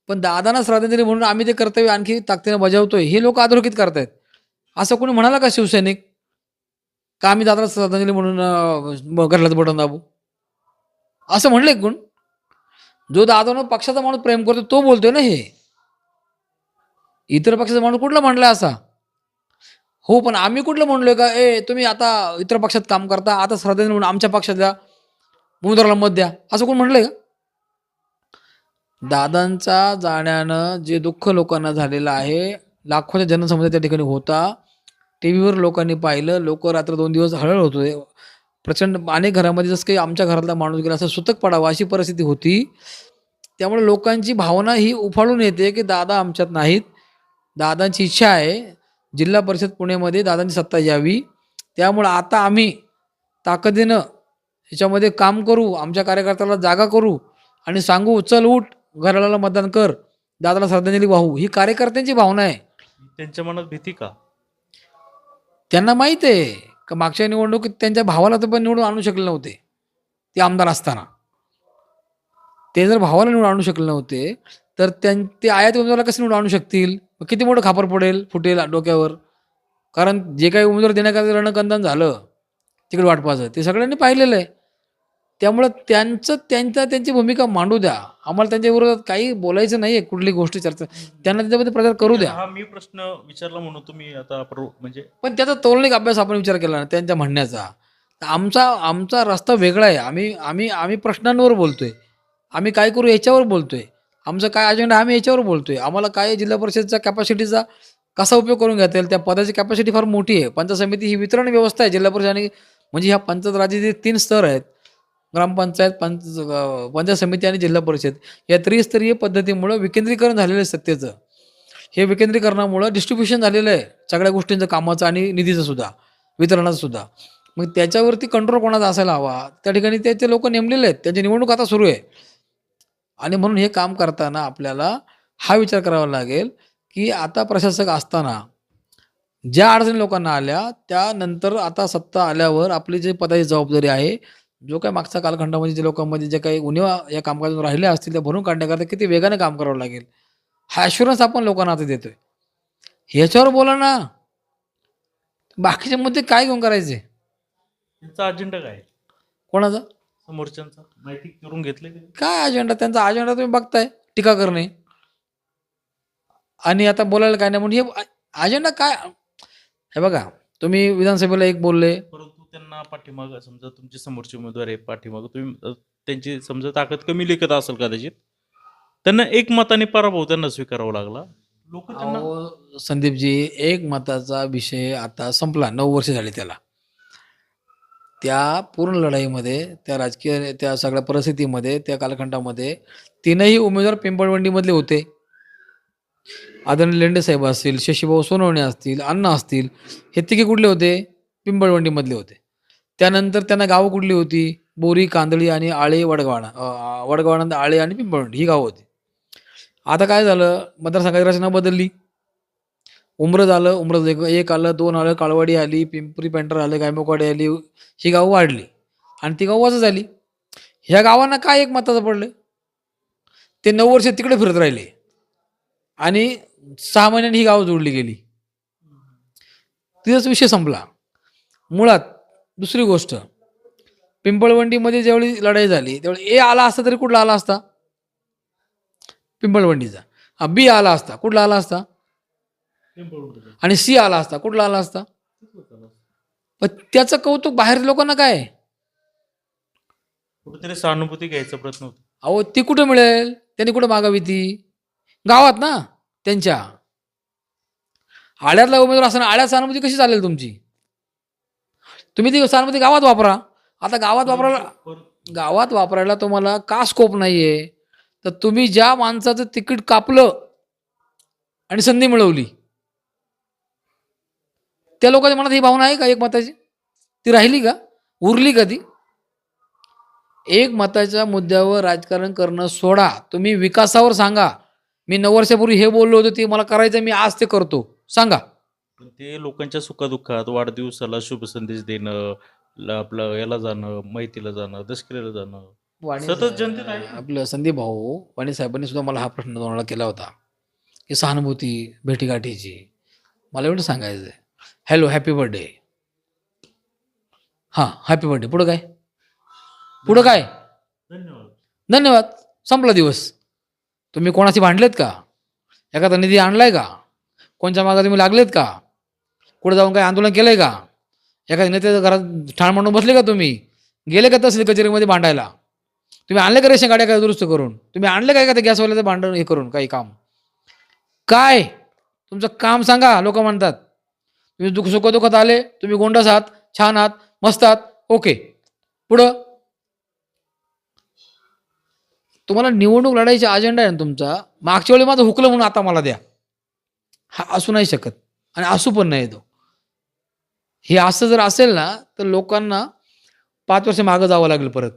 पण दादांना श्रद्धांजली म्हणून आम्ही ते कर्तव्य आणखी ताकदीनं बजावतोय, हे लोक अधोरेखित करतायत. असं कोणी म्हणाला का शिवसैनिक? का आम्ही दादाला श्रद्धांजली म्हणून घरलाच बटन दाबू? असं म्हणले कोण? जो दादानं पक्षाचा माणूस प्रेम करतो तो बोलतोय ना हे. इतर पक्षाचा माणूस कुठला म्हणलाय असा? हो, पण आम्ही कुठलं म्हणलोय का तुम्ही आता इतर पक्षात काम करता आता श्रद्धांजली म्हणून आमच्या पक्षातल्या उमेदवाराला मत द्या असं कोण म्हणलंय का? दादांचा जाण्यानं जे दुःख लोकांना झालेलं आहे, लाखोच्या जनसमुदाय त्या ठिकाणी होता. टीव्हीवर लोकांनी पाहिलं. लोक रात्र 2 दिवस हळहळ होत होते. प्रचंड अनेक घरामध्ये जसं काही आमच्या घरातला माणूस गेला असं सुतक पडावं अशी परिस्थिती होती. त्यामुळे लोकांची भावना ही उफाळून येते की दादा आमच्यात नाहीत. दादांची इच्छा आहे जिल्हा परिषद पुणेमध्ये दादांची सत्ता यावी. त्यामुळं आता आम्ही ताकदीनं ह्याच्यामध्ये काम करू. आमच्या कार्यकर्त्याला जागा करू आणि सांगू चल उठ घराला मतदान कर, दादाला श्रद्धांजली वाहू. ही कार्यकर्त्यांची भावना आहे. त्यांच्या मनात भीती का? त्यांना माहीत आहे का मागच्या निवडणुकीत त्यांच्या भावाला तर पण निवडून आणू शकले नव्हते ते आमदार असताना. ते जर भावाला निवडून आणू शकले नव्हते तर ते आयात उमेदवाराला कसे निवडून आणू शकतील? मग किती मोठं खापर फुटेल डोक्यावर. कारण जे काही उमेदवार देण्याकरता रणकंदन झालं तिकडे वाटपाचं ते सगळ्यांनी पाहिलेलं आहे. त्यामुळं त्यांची भूमिका मांडू द्या. आम्हाला त्यांच्या विरोधात काही बोलायचं नाही आहे. कुठली गोष्टी चर्चा त्यांना त्याच्यामध्ये प्रचार करू द्या. हा मी प्रश्न विचारला म्हणून तुम्ही आता म्हणजे पण त्याचा तौलनिक अभ्यास आपण विचार केला ना त्यांच्या म्हणण्याचा. आमचा रस्ता वेगळा आहे. आम्ही प्रश्नांवर बोलतोय. आम्ही काय करू याच्यावर बोलतोय. आमचं काय अजेंडा आम्ही याच्यावर बोलतोय. आम्हाला काय जिल्हा परिषदच्या कॅपॅसिटीचा कसा उपयोग करून घेता येईल त्या पदाची कॅपॅसिटी फार मोठी आहे. पंचायत समिती ही वितरण व्यवस्था आहे जिल्हा परिषद आणि म्हणजे ह्या पंचायत राज्याचे 3 स्तर आहेत. ग्रामपंचायत, पंचायत समिती आणि जिल्हा परिषद या त्रिस्तरीय पद्धतीमुळं विकेंद्रीकरण झालेलं आहे सत्तेचं. हे विकेंद्रीकरणामुळं डिस्ट्रीब्युशन झालेलं आहे सगळ्या गोष्टींचं, कामाचं आणि निधीचं सुद्धा, वितरणाचं सुद्धा. मग त्याच्यावरती कंट्रोल कोणाचा असायला हवा? त्या ठिकाणी ते लोक नेमलेले आहेत. त्यांची निवडणूक आता सुरू आहे. आणि म्हणून हे काम करताना आपल्याला हा विचार करावा लागेल की आता प्रशासक असताना ज्या अडचणी लोकांना आल्या त्यानंतर आता सत्ता आल्यावर आपली जी पदाची जबाबदारी आहे, जो काही मागच्या कालखंडामध्ये जे लोकांमध्ये जे काही उणिवा या कामकाजातून राहिल्या असतील त्या भरून काढण्याकरता किती वेगाने काम करावं लागेल हा ॲश्युरन्स आपण लोकांना आता देतोय. ह्याच्यावर बोला ना. बाकीचे मुद्दे काय घेऊन करायचे? त्यांचा अजेंडा काय? कोणाचा? समोरच्यांचा माहिती करून घेतले काय अजेंडा? त्यांचा अजेंडा तुम्ही बघताय, टीका करणे आणि आता बोलायला काय नाही म्हणून हे अजेंडा काय? हे बघा तुम्ही विधानसभेला एक बोलले, परंतु त्यांना पाठीमागं समजा तुमचे समोरचे उमेदवार आहे पाठीमागं तुम्ही त्यांची समजा ताकद कमी लेखत असेल कदाचित त्यांना एक मताने पराभव त्यांना स्वीकारावा लागला. लोक त्यांना अहो संदीपजी एक मताचा विषय आता संपला. 9 वर्ष झाली त्याला. त्या पूर्ण लढाईमध्ये त्या राजकीय त्या सगळ्या परिस्थितीमध्ये त्या कालखंडामध्ये 3ही उमेदवार पिंपळवंडीमधले होते. आदरणीय लेंडे साहेब असतील, शशीभाऊ सोनवणे असतील, अण्णा असतील, हे तिघे कुठले होते? पिंपळवंडीमधले होते. त्यानंतर त्यांना गावं कुठली होती? बोरी, कांदळी आणि आळे, वडगावाणा. वडगावानंतर आळे आणि पिंपळवंडी ही गावं होती. आता काय झालं? मतदारसंघाची रचना बदलली. उमरज आलं, उमरज एक आलं, 2 आलं, काळवाडी आली, पिंपरी पेंटर आलं, गायमुखवाडी आली. ही गावं वाढली आणि ती गावं वजा झाली. ह्या गावांना काय एक मताचं पडलं? ते 9 वर्ष तिकडे फिरत राहिले आणि 6 महिन्यांनी ही गावं जोडली गेली. तिथंच विषय संपला. मुळात दुसरी गोष्ट, पिंपळवंडीमध्ये ज्यावेळी लढाई झाली त्यावेळी ए आला असता तरी कुठला आला असता? पिंपळवंडीचा. बी आला असता कुठला आला असता? आणि सी आला असता कुठला आला असता? पण त्याचं कौतुक बाहेर लोकांना काय आहे? कुठेतरी सहानुभूती घ्यायचा प्रयत्न होतो. अहो ती कुठं मिळेल? त्यांनी कुठं मागावी ती? गावात ना त्यांच्या. आळ्यातला उमेदवार असताना आळ्यात सहानुभूती कशी चालेल तुमची? तुम्ही ती सहानुभूती गावात वापरा. आता गावात वापरायला तुम्हाला का स्कोप नाहीये? तर तुम्ही ज्या माणसाचं तिकीट कापलं आणि संधी मिळवली, त्या लोकांच्या मनात ही भावना आहे का एक मताची? ती राहिली का? उरली का ती? एक मताच्या मुद्द्यावर राजकारण करणं सोडा. तुम्ही विकासावर सांगा. मी 9 वर्षापूर्वी हे बोललो होतो, ते मला करायचं, मी आज ते करतो. सांगा. पण ते लोकांच्या सुखादुःखात वाढदिवसाला शुभ संदेश देणं, आपलं याला जाणं, माहितीला जाणं, दशकरीला जाणं, सतत जनतेत आहे. आपलं संदीप भाऊ वाणी साहेबांनी सुद्धा मला हा प्रश्न 2 वेळा केला होता की सहानुभूती भेटीगाठीची. मला एवढं सांगायचं आहे, हॅलो हॅपी बर्थडे. हां हॅपी बर्थडे. पुढं काय? पुढं काय? धन्यवाद. धन्यवाद. संपला दिवस. तुम्ही कोणाशी भांडलेत का? एखादा निधी आणलाय का? कोणच्या मागे तुम्ही लागलेत का? कुठे जाऊन काही आंदोलन केलंय का? एखाद्या नेत्याच्या घरात ठाण मांडून बसले का तुम्ही? गेले का तहसील कचेरीमध्ये भांडायला? तुम्ही आणले का रेशन गाड्या काय दुरुस्त करून? तुम्ही आणले काय का ते गॅसवाल्याचं भांडण हे करून काही काम? काय तुमचं काम सांगा. लोक म्हणतात तुम्ही सुखदुःखात आले, तुम्ही गोंडस आहात, छान आहात, मस्त आहात, ओके. पुढं तुम्हाला निवडणूक लढायचा अजेंडा आहे ना तुमचा. मागच्या वेळी माझं हुकलं म्हणून आता मला द्या, हा असू नाही शकत आणि असू पण नाही तो. हे असं जर असेल ना तर लोकांना 5 वर्ष मागं जावं लागेल परत.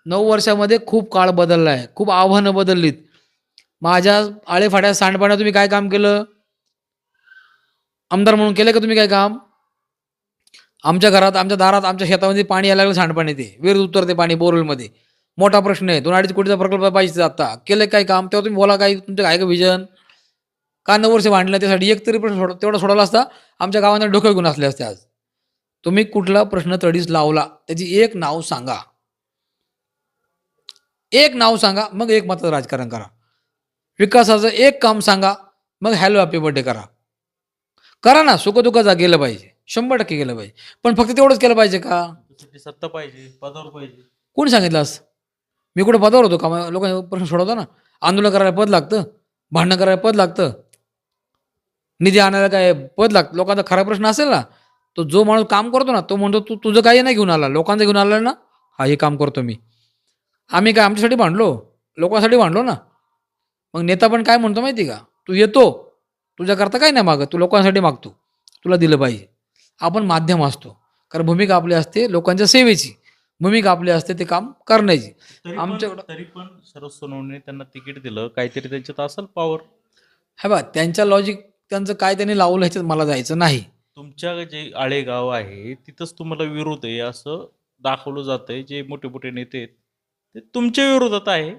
9 वर्षामध्ये खूप काळ बदलला आहे, खूप आव्हानं बदललीत. माझ्या आळेफाट्या सांडपाण्यात तुम्ही काय काम केलं? आमदार म्हणून केलं का तुम्ही काय काम? आमच्या घरात, आमच्या दारात, आमच्या शेतामध्ये पाणी यायला लागलं, सांडपाणी ते विहिरीत उतरते पाणी बोरवेलमध्ये. मोठा प्रश्न आहे. 2-2.5 कोटीचा प्रकल्प पाहिजे आता. केलं काय काम? तेव्हा तुम्ही बोला, काय तुमचं काय का विजन? का 9 वर्ष भांडलं त्यासाठी? एक तरी प्रश्न तेवढा सोडवला असता, आमच्या गावाने डोक्यावर घेऊन असले असते आज. तुम्ही कुठला प्रश्न तडीस लावला त्याची एक नाव सांगा. एक नाव सांगा, मग एक मताचं राजकारण करा. विकासाचं एक काम सांगा, मग हॅलो हॅपी बर्थडे करा. करा ना. सुखदुःखाचा गेलं पाहिजे, 100% गेलं पाहिजे. पण फक्त तेवढंच केलं पाहिजे का? त्यासाठी सत्ता पाहिजे, पदावर पाहिजे. कोणी सांगितलं असं? मी कुठं पदावर होतो का? लोकांचे प्रश्न सोडवतो ना. आंदोलन करायला पद लागतं, भांडणं करायला पद लागतं, निधी आणायला काय पद लागतं. लोकांचा खरा प्रश्न असेल ना, तो जो माणूस काम करतो ना तो म्हणतो तू तुझं काही नाही घेऊन आला, लोकांचं घेऊन आला ना. हा हे काम करतो मी. आम्ही काय आमच्यासाठी भांडलो? लोकांसाठी भांडलो ना. मग नेता पण काय म्हणतो माहिती का? तू येतो, तुझ्याकरता काही नाही मागत, तू लोकांसाठी मागतो, तुला दिलं पाहिजे. आपण माध्यम असतो, कारण भूमिका आपली असते लोकांच्या सेवेची, भूमिका आपली असते ते काम करण्याची. तरी पण शरद सोनवणे त्यांना तिकीट दिलं, काहीतरी त्यांच्यात असेल पॉवर. हे बा त्यांच्या लॉजिक, त्यांचं काय त्यांनी लावलं ह्याच्यात मला जायचं नाही. तुमच्या जे आळेगाव आहे तिथंच तुम्हाला विरोध आहे असं दाखवलं जातंय. जे मोठे मोठे नेते आहेत ते तुमच्या विरोधात आहे.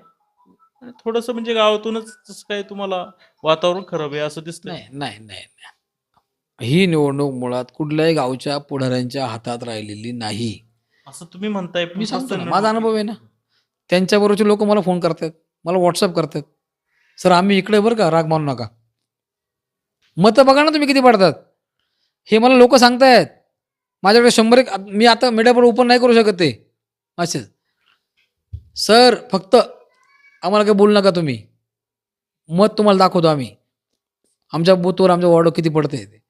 आणि थोडंसं म्हणजे गावातूनच तसं काय तुम्हाला वातावरण खराब आहे असं दिसतंय. नाही नाही नाही नाही. ही निवडणूक मुळात कुठल्याही गावच्या पुढाऱ्यांच्या हातात राहिलेली नाही. असं तुम्ही म्हणताय, पण मी सांगतो ना, कसं माझा अनुभव आहे ना. त्यांच्याबरोबरचे लोक मला फोन करतात, मला व्हॉट्सअप करतात, सर आम्ही इकडे बरं का, राग मानू नका. मतं बघा ना तुम्ही किती पडतात, हे मला लोक सांगतायत. माझ्याकडे 100 मी आता मीडियावर ओपन नाही करू शकत ते असेच. सर फक्त आम्हाला काही बोलू नका तुम्ही, मत तुम्हाला दाखवतो आम्ही, आमच्या बूथवर आमच्या वॉर्डवर किती पडते ते.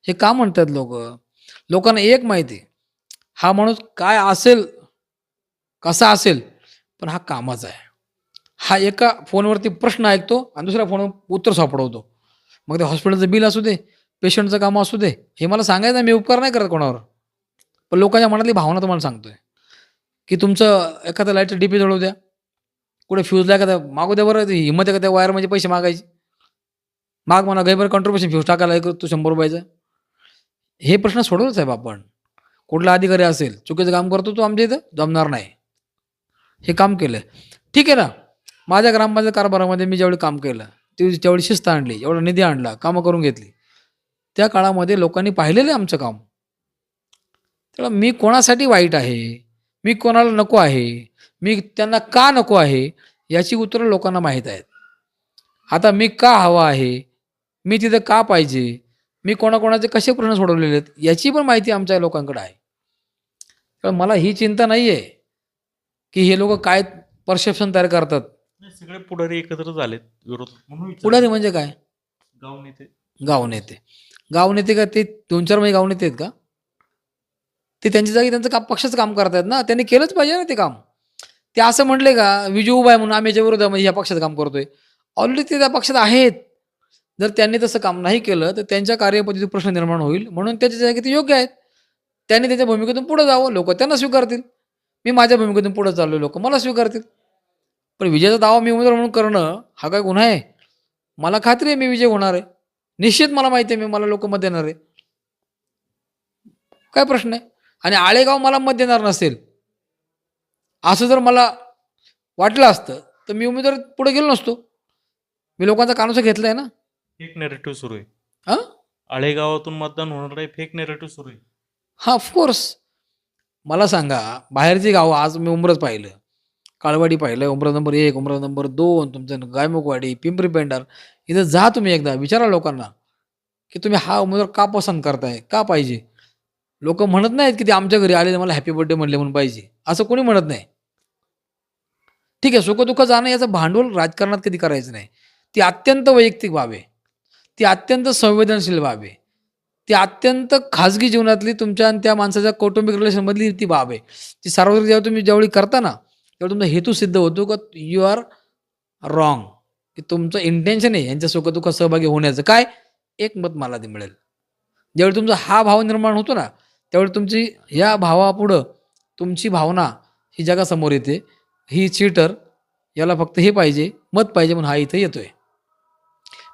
हे का म्हणतात लोक? लोकांना एक माहिती आहे, हा माणूस काय असेल, कसा असेल, पण हा कामाचा आहे. हा एका फोनवरती प्रश्न ऐकतो आणि दुसऱ्या फोनवर उत्तर सापडवतो. मग ते हॉस्पिटलचं बिल असू दे, पेशंटचं काम असू दे, हे मला सांगायचं, मी उपकार नाही करत कोणावर. पण लोकांच्या मनातली भावना तुम्हाला सांगतोय की तुमचं एखाद्या लाईटचं डीपी जळू द्या, कुठे फ्यूजला एखाद्या मागू द्या बरं. हिंमत आहे का त्या वायरमध्ये पैसे मागायचे? माग म्हणा, गैबर कंट्रीब्युशन फ्यूज टाकायला तू 100 रुपयाचं. हे प्रश्न सोडवलं साहेब आपण. कुठला अधिकारी असेल चुकीचं काम करतो, तो आमच्या इथं जमणार नाही. हे काम केलं ठीक आहे ना. माझ्या ग्रामपंचायत कारभारामध्ये मी ज्यावेळी काम केलं, त्यावेळी शिस्त आणली, एवढा निधी आणला, कामं करून घेतली. त्या काळामध्ये लोकांनी पाहिलेलं आहे आमचं काम. तर मी कोणासाठी वाईट आहे, मी कोणाला नको आहे, मी त्यांना का नको आहे, याची उत्तरं लोकांना माहीत आहेत. आता मी का हवा आहे, मी तिथं का पाहिजे, मी कोणाकोणाचे कसे प्रश्न सोडवलेले आहेत, याची पण माहिती आमच्या लोकांकडे आहे. तर मला ही चिंता नाही आहे, की हे लोकं काय परसेप्शन तयार करतात. नाही, सगळे पुढारी एकत्र झालेत विरोधात म्हणून पुढारी म्हणजे काय? गाव नेते. गाव नेते. गाव नेते का ते 2-4 महिने गाव नेते आहेत का? ते त्यांच्या जागी त्यांचं काम पक्षाचं काम करतायत ना, त्यांनी केलंच पाहिजे ना ते काम. ते असं म्हटले का विजय उभा आहे म्हणून आम्ही याच्या विरोधामध्ये या पक्षाचं काम करतोय. ऑलरेडी ते त्या पक्षात आहेत. जर त्यांनी तसं काम नाही केलं तर त्यांच्या कार्यपद्धतीत प्रश्न निर्माण होईल. म्हणून त्याच्या जागी ते योग्य आहेत. त्यांनी त्याच्या भूमिकेतून पुढे जावं. लोकं त्यांना स्वीकारतील. मी माझ्या भूमिकेतून पुढे चाललोय, लोकं मला स्वीकारतील. पण विजयाचा दावा मी उमेदवार म्हणून करणं हा काय गुन्हा आहे? मला खात्री आहे मी विजय होणार आहे. निश्चित मला माहिती आहे मला लोकं मत देणार आहे. काय प्रश्न आहे? आणि आळेगाव मला मत देणार नसेल, असं जर मला वाटलं असतं, तर मी उमेदवार पुढे गेलो नसतो. मी लोकांचा कानूसा घेतलाय ना. फेक नेरेटिव्ह सुरू आहे. हां? आळेगावातून मतदान होणार आहे, फेक नेरेटिव्ह सुरू आहे. हां, ऑफकोर्स. मला सांगा, बाहेरची गावं आज मी उंब्रज पाहिलं, काळवाडी पाहिलं, उंब्रज नंबर 1, उंब्रज नंबर 2, तुमचं गायमुखवाडी, पिंपरी पेंढार. इथं जा तुम्ही एकदा विचारा लोकांना, की तुम्ही हा उमेदवार का पसंत करताय? का पाहिजे? लोकं म्हणत नाहीत, की ते आमच्या घरी आले मला हॅपी बर्थडे म्हणले म्हणून पाहिजे. असं कोणी म्हणत नाही. ठीक आहे, सुख-दुःख जाणं याचं भांडवल राजकारणात कधी करायचं नाही. ती अत्यंत वैयक्तिक बाब आहे. ती अत्यंत संवेदनशील बाब आहे. ती अत्यंत खाजगी जीवनातली तुमच्या आणि त्या माणसाच्या कौटुंबिक रिलेशनमधली ती बाब आहे. ती सार्वजनिक जेव्हा तुम्ही ज्यावेळी करता ना, तेव्हा तुमचा हेतू सिद्ध होतो का यू आर रॉंग. की तुमचं इंटेन्शन आहे यांच्या सुख-दुःखात सहभागी होण्याचं. काय? एक मत मला ते मिळेल. ज्यावेळी तुमचा हा भाव निर्माण होतो ना, त्यावेळी तुमची या भावापुढं तुमची भावना ही जगासमोर येते. ही चीटर, याला फक्त हे पाहिजे, मत पाहिजे म्हणून हा इथे येतोय.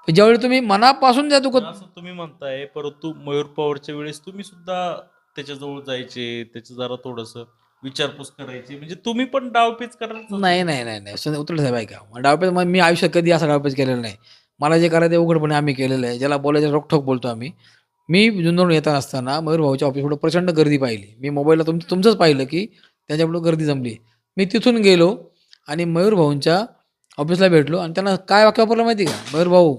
पण ज्यावेळी तुम्ही मनापासून त्या दुःख असं तुम्ही म्हणताय, परंतु मयूर पवारच्या वेळेस तुम्ही सुद्धा त्याच्याजवळ जायचे, त्याचं जरा थोडंसं विचारपूस करायची. म्हणजे तुम्ही पण डावपेच करायला नाही, नाही, नाही, नाही. उतरलं साहेब ऐका. डावपेच मग मी आयुष्यात कधी असा डावपेच केलेला नाही. मला जे करायचं ते उघडपणे आम्ही केलेलं आहे. ज्याला बोलायचं रोखठोक बोलतो आम्ही. मी जुन्नरहून येताना असताना मयूर भाऊच्या ऑफिसपुढे प्रचंड गर्दी पाहिली. मी मोबाईलला तुमचंच पाहिलं, की त्याच्यापुढे गर्दी जमली. मी तिथून गेलो आणि मयूर भाऊंच्या ऑफिसला भेटलो आणि त्यांना काय वाक्य वापरलं माहिती आहे का? मयूर भाऊ,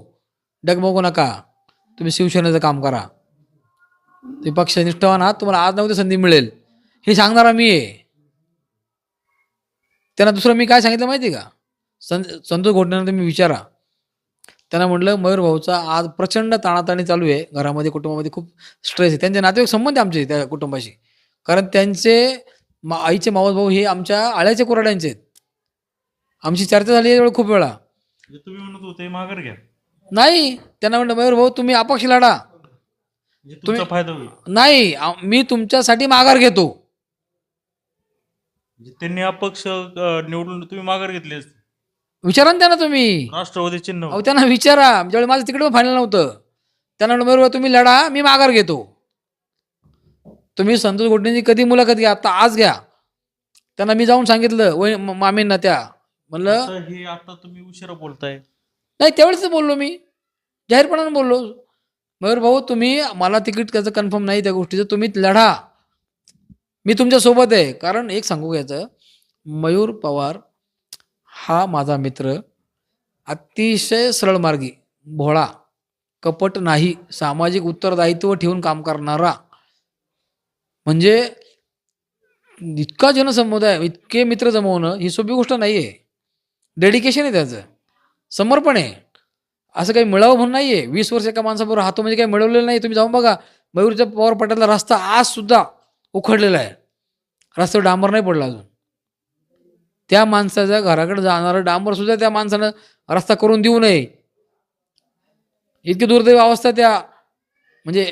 डगमगू नका. तुम्ही शिवसेनेचं काम करा. तुम्ही पक्षनिष्ठावान आहात. तुम्हाला आज ना उद्या संधी मिळेल. हे सांगणारा मी आहे. त्यांना दुसरं मी काय सांगितलं माहिती आहे का? संतोष घोटण्यांना तुम्ही विचारा. त्यांना म्हटलं मयूर भाऊचा आज प्रचंड ताणाताणी चालू आहे. घरामध्ये, कुटुंबामध्ये खूप स्ट्रेस आहे. त्यांचे नातेवाईक संबंध आहे आमचे त्या कुटुंबाशी. कारण त्यांचे आईचे मावस भाऊ हे आमच्या आळ्याच्या कुऱ्हाड्यांचे आहेत. आमची चर्चा झाली आहे खूप वेळा. म्हणजे तुम्ही म्हणत होते माघार घ्या, नाही, त्यांना म्हटलं मयूर भाऊ तुम्ही अपक्ष लढा. म्हणजे तुमचा फायदा होईल. नाही, मी तुमच्यासाठी माघार घेतो. म्हणजे त्यांनी अपक्ष निवडून तुम्ही माघार घेतली असती. विचारा ना त्यांना तुम्ही. राष्ट्रवादी चिन्ह. अहो त्यांना विचारा. ज्यावेळी माझं तिकडे फायनल नव्हतं. त्यांना म्हटलं मयूर भाऊ तुम्ही लढा, मी माघार घेतो. तुम्ही संतोष घोटणेंची कधी मुलाखत घ्या, आता आज घ्या. त्यांना मी जाऊन सांगितलं मामींना त्या म्हणलं आता हे आता तुम्ही उशिरा बोलताय. नाही त्यावेळेस बोललो मी. जाहीरपणानं बोललो. मयूर भाऊ तुम्ही मला तिकीट त्याचं कन्फर्म नाही त्या गोष्टीचं, तुम्ही लढा. मी तुमच्या सोबत आहे. कारण एक सांगू घ्यायचं, मयूर पवार हा माझा मित्र, अतिशय सरळमार्गी, भोळा, कपट नाही, सामाजिक उत्तरदायित्व ठेवून काम करणारा. म्हणजे इतका जनसमुदाय, इतके मित्र जमवणं ही सोपी गोष्ट नाही आहे. डेडिकेशन आहे त्याचं, समर्पण आहे. असं काही मिळावं म्हणून नाही आहे. 20 वर्ष एका माणसाबरोबर राहतो म्हणजे काही मिळवलेलं नाही. तुम्ही जाऊन बघा मयूरच्या पवार पाट्यातला रस्ता आजसुद्धा उखडलेला आहे. रस्त्यावर डांबर नाही पडला अजून. त्या माणसाच्या घराकडे जाणारं डांबरसुद्धा त्या माणसानं रस्ता करून देऊ नये, इतकी दुर्दैव अवस्था त्या म्हणजे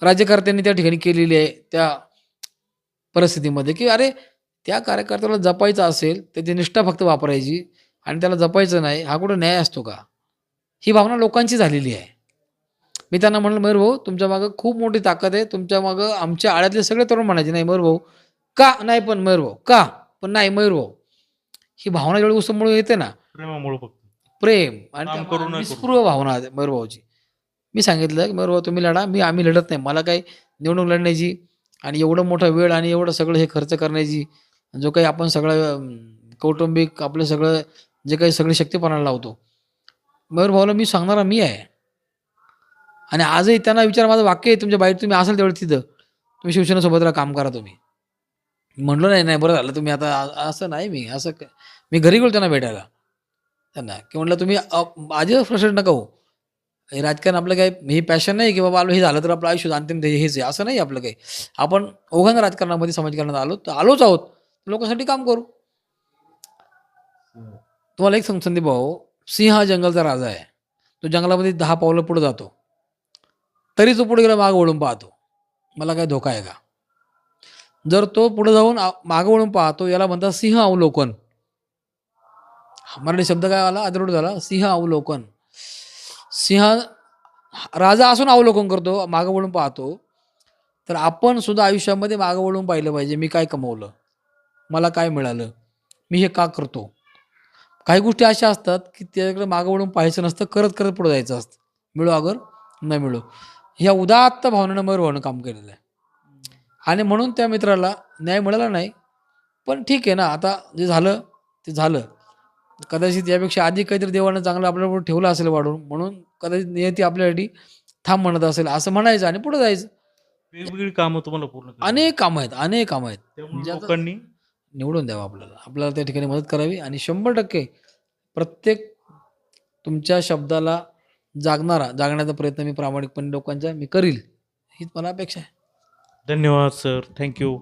राज्यकर्त्यांनी त्या ठिकाणी केलेली आहे. त्या परिस्थितीमध्ये की अरे त्या कार्यकर्त्याला जपायचं असेल त्याची निष्ठा फक्त वापरायची आणि त्याला जपायचं नाही, हा कुठं न्याय असतो का? ही भावना लोकांची झालेली आहे. मी त्यांना म्हणलं मयूर भाऊ तुमच्या मागं खूप मोठी ताकद आहे. तुमच्या मागं आमच्या आळ्यातले सगळे तरुण म्हणायचे नाही मयूर भाऊ का नाही, पण मयूर भाऊ का पण नाही, मयूर भाऊ. ही भावना जेवढी उसमळून येते ना, प्रेमामुळे फक्त प्रेम आणि काम त्या करू नये निस्पृह भावना आहे मयूर भाऊची. मी सांगितलं की मयूर भाऊ तुम्ही लढा, आम्ही लढत नाही. मला काही निवडणूक लढण्याची आणि एवढं मोठा वेळ आणि एवढं सगळं हे खर्च करण्याची जो काही आपण सगळं कौटुंबिक आपलं सगळं जे काही सगळी शक्तीपणाला लावतो, मयूर भाऊला मी सांगणारा मी आहे. आणि आजही त्यांना विचार माझं वाक्य आहे, तुमच्या बाईट तुम्ही असाल तेवढं तिथं, तुम्ही शिवसेना सोबतला काम करा तुम्ही. म्हणलो नाही, नाही बरं झालं तुम्ही आता असं नाही मी असं मी घरी गेलो त्यांना भेटायला. त्यांना की म्हटलं तुम्ही माझे फ्रस्ट्रेट नका हो. हे राजकारण आपलं काही हे पॅशन नाही की बाबा आलो हे झालं तर आपलं आयुष्य अंतिम ध्येय हेच आहे, असं नाही आपलं काही. आपण ओघानं राजकारणामध्ये समाजकारणात आलो तर आलोच आहोत, लोकांसाठी काम करू. तुम्हाला एक सांगतो संदीप भाऊ, सिंह हा जंगलचा राजा आहे. तो जंगलामध्ये 10 पावलं पुढे जातो, तरी तो पुढे गेला मागं वळून पाहतो. मला काय धोका आहे का? जर तो पुढे जाऊन मागं वळून पाहतो, याला म्हणतात सिंह अवलोकन. मराठी शब्द काय आला अद्रूढ झाला, सिंह अवलोकन. सिंह राजा असून अवलोकन करतो, मागं वळून पाहतो. तर आपण सुद्धा आयुष्यामध्ये मागं वळून पाहिलं पाहिजे. मी काय कमवलं? मला काय मिळालं? मी हे का करतो? काही गोष्टी अशा असतात, की त्याच्याकडे मागं वळून पाहायचं नसतं, करत, करत पुढे जायचं असतं. मिळो अगर न मिळो. ह्या उदात्त भावनेनं मयूर भाऊनं काम केलेलं आहे. आणि म्हणून त्या मित्राला न्याय मिळाला नाही. पण ठीक आहे ना, आता जे झालं ते झालं. कदाचित यापेक्षा अधिक काहीतरी देवानं चांगलं आपल्यापुढे ठेवलं असेल वाढून, म्हणून कदाचित नियती आपल्यासाठी थांब म्हणत असेल, असं म्हणायचं आणि पुढे जायचं. वेगवेगळी कामं तुम्हाला पूर्ण करावी. अनेक कामं आहेत, अनेक कामं आहेत. त्यामुळे म्हणजे आता लोकांनी निवडून द्यावं आपल्याला. आपल्याला त्या ठिकाणी मदत करावी आणि 100% प्रत्येक तुमच्या शब्दाला जागण्याचा प्रयत्न मी प्रामाणिकपणे लोकांच्या मी करील, हीच मला अपेक्षा आहे. धन्यवाद सर. थँक्यू.